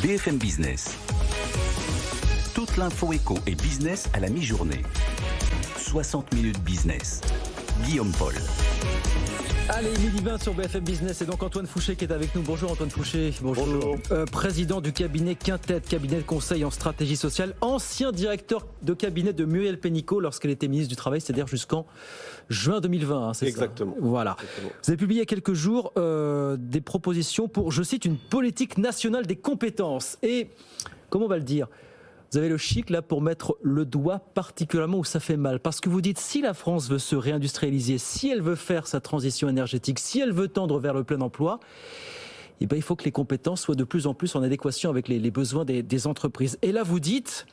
BFM Business. Toute l'info éco et business à la mi-journée. 60 minutes business. Guillaume Paul. Allez, midi 20 sur BFM Business, et donc Antoine Fouché qui est avec nous. Bonjour Antoine Fouché. Bonjour. Président du cabinet Quintet, cabinet de conseil en stratégie sociale, ancien directeur de cabinet de Muriel Pénicaud lorsqu'elle était ministre du Travail, c'est-à-dire jusqu'en juin 2020. C'est exactement. Ça. Voilà. Exactement. Vous avez publié il y a quelques jours des propositions pour, je cite, une politique nationale des compétences. Et, comment on va le dire ? Vous avez le chic là pour mettre le doigt particulièrement où ça fait mal. Parce que vous dites, si la France veut se réindustrialiser, si elle veut faire sa transition énergétique, si elle veut tendre vers le plein emploi, eh ben, il faut que les compétences soient de plus en plus en adéquation avec les besoins des entreprises. Et là, vous dites,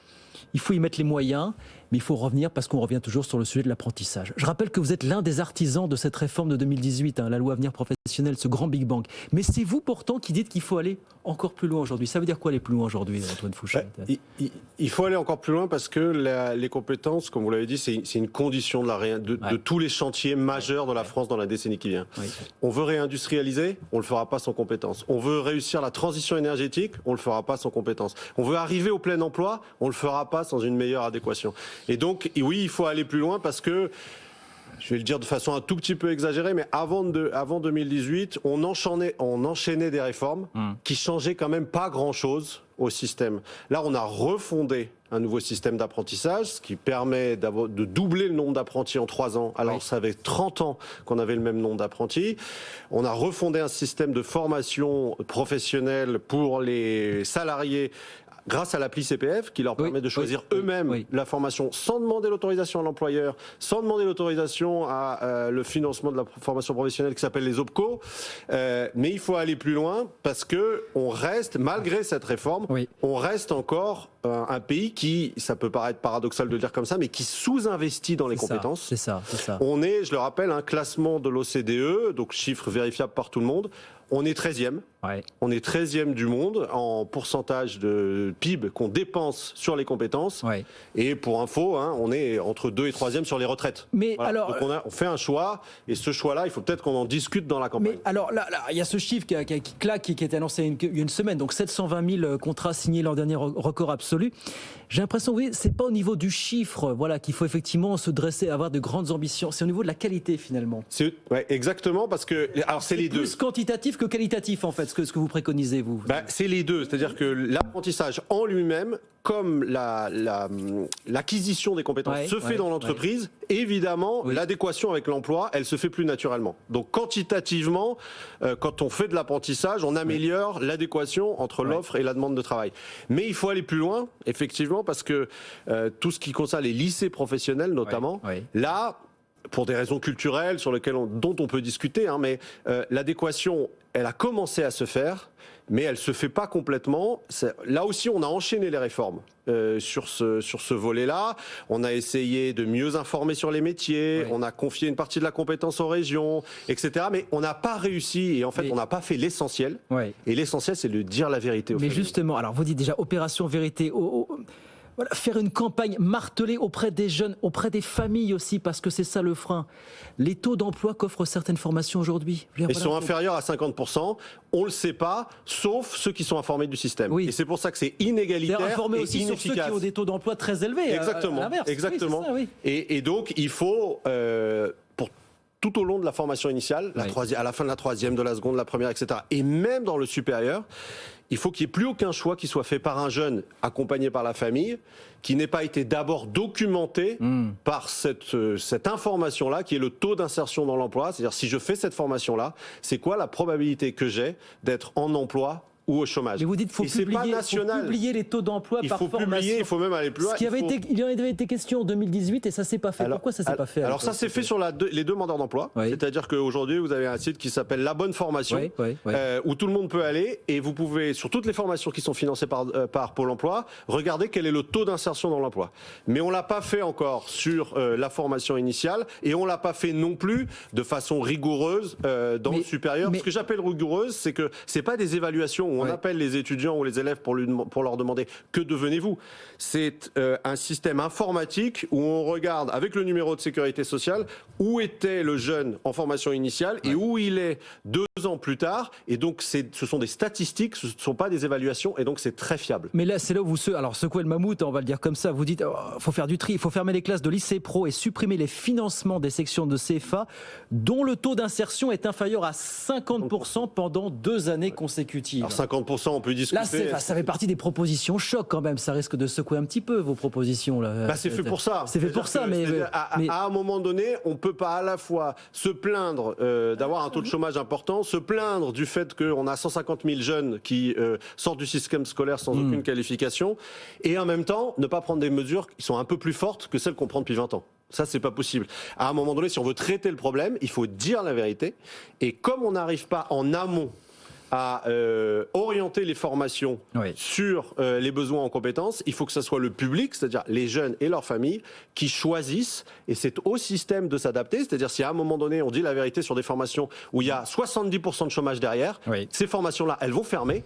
il faut y mettre les moyens, mais il faut revenir parce qu'on revient toujours sur le sujet de l'apprentissage. Je rappelle que vous êtes l'un des artisans de cette réforme de 2018, la loi Avenir Professionnel, ce grand Big Bang. Mais c'est vous pourtant qui dites qu'il faut aller encore plus loin aujourd'hui. Ça veut dire quoi aller plus loin aujourd'hui, Antoine Fouché ? Il faut aller encore plus loin parce que les compétences, comme vous l'avez dit, c'est une condition de tous les chantiers majeurs de la France dans la décennie qui vient. Oui. On veut réindustrialiser, on ne le fera pas sans compétences. On veut réussir la transition énergétique, on ne le fera pas sans compétences. On veut arriver au plein emploi, on ne le fera pas sans une meilleure adéquation. Et donc, oui, il faut aller plus loin parce que, je vais le dire de façon un tout petit peu exagérée, mais avant 2018, on enchaînait des réformes qui changeaient quand même pas grand-chose au système. Là, on a refondé un nouveau système d'apprentissage, ce qui permet de doubler le nombre d'apprentis en 3 ans. Alors, ça fait 30 ans qu'on avait le même nombre d'apprentis. On a refondé un système de formation professionnelle pour les salariés grâce à l'appli CPF, qui leur permet de choisir eux-mêmes la formation sans demander l'autorisation à l'employeur, sans demander l'autorisation à le financement de la formation professionnelle qui s'appelle les OPCO. Mais il faut aller plus loin parce que on reste, malgré cette réforme, on reste encore un pays qui, ça peut paraître paradoxal de le dire comme ça, mais qui sous-investit dans les compétences. C'est ça. On est, je le rappelle, un classement de l'OCDE, donc chiffre vérifiable par tout le monde. On est 13e. On est 13e du monde en pourcentage de PIB qu'on dépense sur les compétences. Et pour info, on est entre 2 et 3e sur les retraites. Mais alors, donc on fait un choix, et ce choix-là, il faut peut-être qu'on en discute dans la campagne. Mais alors là, il y a ce chiffre qui claque, qui est annoncé il y a une semaine, donc 720 000 contrats signés l'an dernier, record absolu. J'ai l'impression, oui, c'est pas au niveau du chiffre, qu'il faut effectivement se dresser, avoir de grandes ambitions. C'est au niveau de la qualité finalement. Exactement, parce que alors c'est les deux. Plus quantitatif que qualitatif en fait, ce que vous préconisez vous. C'est les deux, c'est-à-dire que l'apprentissage en lui-même, comme l'acquisition des compétences se fait dans l'entreprise, évidemment, l'adéquation avec l'emploi, elle se fait plus naturellement. Donc quantitativement, quand on fait de l'apprentissage, on améliore l'adéquation entre l'offre et la demande de travail. Mais il faut aller plus loin, effectivement, parce que tout ce qui concerne les lycées professionnels notamment, là, pour des raisons culturelles dont on peut discuter, mais l'adéquation, elle a commencé à se faire, mais elle ne se fait pas complètement. Là aussi, on a enchaîné les réformes sur ce volet-là. On a essayé de mieux informer sur les métiers, on a confié une partie de la compétence aux régions, etc. Mais on n'a pas réussi, et en fait, on n'a pas fait l'essentiel. Et l'essentiel, c'est de dire la vérité aux familles. Mais justement, alors vous dites déjà opération vérité. Voilà, faire une campagne martelée auprès des jeunes, auprès des familles aussi, parce que c'est ça le frein. Les taux d'emploi qu'offrent certaines formations aujourd'hui. Ils sont inférieurs à 50%, on ne le sait pas, sauf ceux qui sont informés du système. Et c'est pour ça que c'est inégalitaire et informé aussi inefficace. Sur ceux qui ont des taux d'emploi très élevés. Exactement. Et donc, il faut... tout au long de la formation initiale, à la fin de la 3e, de la seconde, de la première, etc., et même dans le supérieur, il faut qu'il n'y ait plus aucun choix qui soit fait par un jeune accompagné par la famille, qui n'ait pas été d'abord documenté par cette information-là, qui est le taux d'insertion dans l'emploi. C'est-à-dire, si je fais cette formation-là, c'est quoi la probabilité que j'ai d'être en emploi ou au chômage. Mais vous dites qu'il faut publier les taux d'emploi par formation. Il faut même aller plus loin. Il en avait été question en 2018 et ça ne s'est pas fait. Pourquoi ça ne s'est pas fait? Alors ça s'est fait sur les demandeurs d'emploi. C'est-à-dire qu'aujourd'hui, vous avez un site qui s'appelle La Bonne Formation, où tout le monde peut aller, et vous pouvez, sur toutes les formations qui sont financées par Pôle emploi, regarder quel est le taux d'insertion dans l'emploi. Mais on ne l'a pas fait encore sur la formation initiale, et on ne l'a pas fait non plus de façon rigoureuse dans le supérieur. Ce que j'appelle rigoureuse, c'est que ce n'est pas des évaluations où on appelle les étudiants ou les élèves pour leur demander que devenez-vous. C'est un système informatique où on regarde avec le numéro de sécurité sociale où était le jeune en formation initiale et où il est 2 ans plus tard. Et donc ce sont des statistiques, ce ne sont pas des évaluations, et donc c'est très fiable. Mais là, c'est là où vous secouez le mammouth, on va le dire comme ça. Vous dites, faut faire du tri, il faut fermer les classes de lycée pro et supprimer les financements des sections de CFA dont le taux d'insertion est inférieur à 50% pendant 2 années consécutives. Alors 50%, on peut discuter. Là, ça fait partie des propositions choc quand même. Ça risque de secouer un petit peu vos propositions. Là. C'est fait pour ça. C'est fait pour ça, mais à un moment donné, on ne peut pas à la fois se plaindre d'avoir un taux de chômage important, se plaindre du fait qu'on a 150 000 jeunes qui sortent du système scolaire sans aucune qualification, et en même temps ne pas prendre des mesures qui sont un peu plus fortes que celles qu'on prend depuis 20 ans. Ça, c'est pas possible. À un moment donné, si on veut traiter le problème, il faut dire la vérité. Et comme on n'arrive pas en amont à orienter les formations sur les besoins en compétences, il faut que ce soit le public, c'est-à-dire les jeunes et leurs familles, qui choisissent, et c'est au système de s'adapter, c'est-à-dire si à un moment donné on dit la vérité sur des formations où il y a 70% de chômage derrière, ces formations-là, elles vont fermer,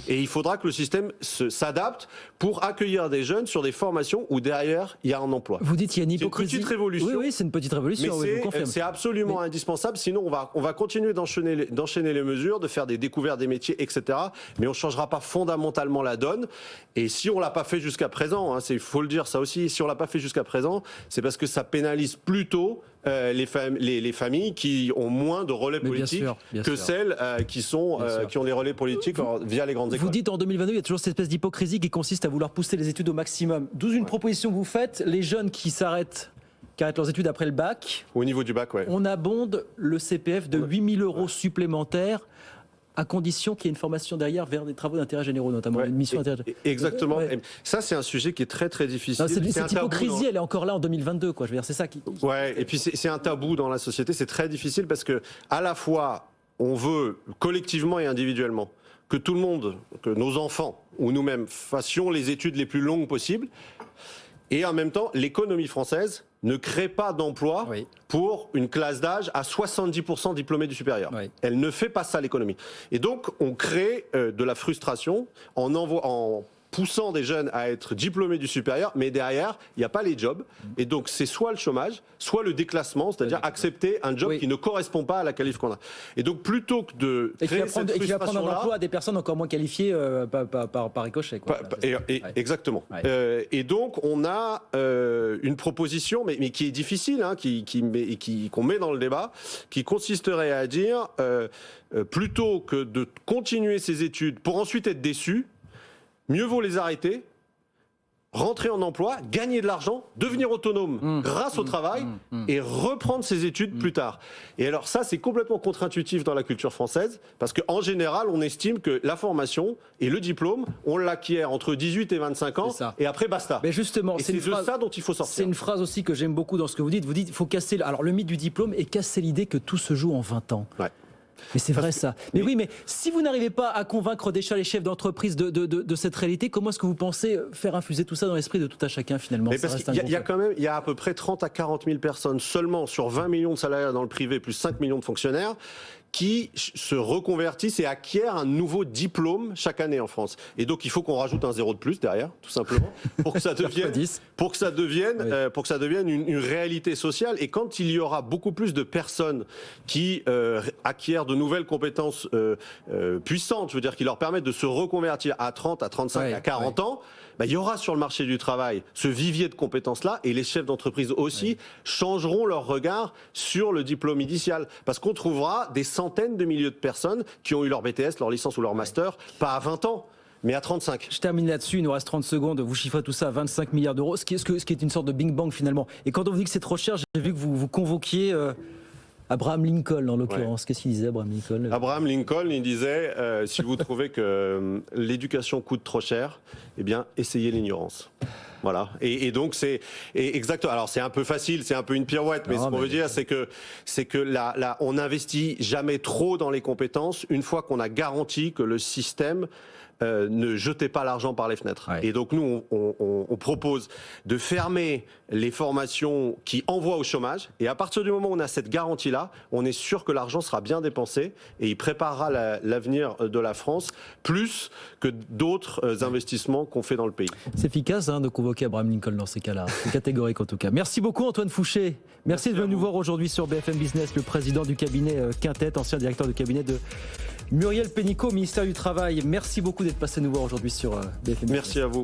et il faudra que le système s'adapte pour accueillir des jeunes sur des formations où derrière il y a un emploi. Vous dites qu'il y a une hypocrisie. C'est une petite révolution. Oui, c'est une petite révolution. Mais c'est absolument indispensable, sinon on va continuer d'enchaîner les mesures, de faire des découvertes des métiers, etc. Mais on ne changera pas fondamentalement la donne. Et si on ne l'a pas fait jusqu'à présent, il faut le dire ça aussi, si on ne l'a pas fait jusqu'à présent, c'est parce que ça pénalise plutôt les familles qui ont moins de relais politiques que celles qui ont les relais politiques via les grandes écoles. Vous dites en 2022, il y a toujours cette espèce d'hypocrisie qui consiste à vouloir pousser les études au maximum. D'où une proposition que vous faites, les jeunes qui arrêtent leurs études après le bac. Au niveau du bac, on abonde le CPF de 8 000 € supplémentaires, à condition qu'il y ait une formation derrière vers des travaux d'intérêt généraux, notamment une mission d'intérêt généraux. Exactement. Et ça, c'est un sujet qui est très très difficile. Cette hypocrisie, elle est encore là en 2022, quoi. Je veux dire, c'est ça qui. Et puis c'est un tabou dans la société. C'est très difficile parce que à la fois, on veut collectivement et individuellement que tout le monde, que nos enfants ou nous-mêmes fassions les études les plus longues possibles, et en même temps, l'économie française ne crée pas d'emploi pour une classe d'âge à 70% diplômés du supérieur. Elle ne fait pas ça, l'économie. Et donc, on crée de la frustration en poussant des jeunes à être diplômés du supérieur, mais derrière, il n'y a pas les jobs. Et donc, c'est soit le chômage, soit le déclassement, c'est-à-dire accepter un job qui ne correspond pas à la qualif qu'on a. Et donc, plutôt que de créer cette frustration-là... Et qui va prendre un emploi à des personnes encore moins qualifiées par ricochet. Exactement. Et donc, on a une proposition, mais qui est difficile, qu'on met dans le débat, qui consisterait à dire, plutôt que de continuer ses études pour ensuite être déçu, mieux vaut les arrêter, rentrer en emploi, gagner de l'argent, devenir autonome grâce au travail et reprendre ses études plus tard. Et alors ça, c'est complètement contre-intuitif dans la culture française parce qu'en général, on estime que la formation et le diplôme, on l'acquiert entre 18 et 25 ans et après basta. Mais justement, c'est de ça dont il faut sortir. C'est une phrase aussi que j'aime beaucoup dans ce que vous dites. Vous dites, il faut casser le mythe du diplôme et casser l'idée que tout se joue en 20 ans. Mais c'est vrai ça. Mais oui, mais si vous n'arrivez pas à convaincre déjà les chefs d'entreprise de cette réalité, comment est-ce que vous pensez faire infuser tout ça dans l'esprit de tout un chacun finalement? Il y a à peu près 30 à 40 000 personnes seulement sur 20 millions de salariés dans le privé, plus 5 millions de fonctionnaires, qui se reconvertissent et acquièrent un nouveau diplôme chaque année en France. Et donc il faut qu'on rajoute un zéro de plus derrière, tout simplement, pour que ça devienne une réalité sociale. Et quand il y aura beaucoup plus de personnes qui acquièrent de nouvelles compétences puissantes, je veux dire, qui leur permettent de se reconvertir à 30, à 35, à 40 ans, il y aura sur le marché du travail ce vivier de compétences-là, et les chefs d'entreprise aussi changeront leur regard sur le diplôme initial. Parce qu'on trouvera des centaines de milliers de personnes qui ont eu leur BTS, leur licence ou leur master, pas à 20 ans, mais à 35. Je termine là-dessus, il nous reste 30 secondes. Vous chiffrez tout ça à 25 milliards d'euros, ce qui est une sorte de Big Bang finalement. Et quand on vous dit que c'est trop cher, j'ai vu que vous convoquiez... Abraham Lincoln, en l'occurrence. Qu'est-ce qu'il disait, Abraham Lincoln? Abraham Lincoln, il disait, si vous trouvez que l'éducation coûte trop cher, eh bien, essayez l'ignorance. Voilà. Et donc c'est exactement. Alors c'est un peu facile, c'est un peu une pirouette, mais ce qu'on veut dire, c'est que là, on n'investit jamais trop dans les compétences une fois qu'on a garanti que le système ne jetez pas l'argent par les fenêtres. Ouais. Et donc nous, on propose de fermer les formations qui envoient au chômage. Et à partir du moment où on a cette garantie-là, on est sûr que l'argent sera bien dépensé et il préparera l'avenir de la France plus que d'autres investissements qu'on fait dans le pays. C'est efficace de convoquer Abraham Lincoln dans ces cas-là. C'est catégorique en tout cas. Merci beaucoup Antoine Fouché. Merci de venir nous voir aujourd'hui sur BFM Business, le président du cabinet Quintet, ancien directeur du cabinet de Muriel Pénicaud, ministère du Travail. Merci beaucoup d'être passé nous voir aujourd'hui sur BFM Business. Merci à vous.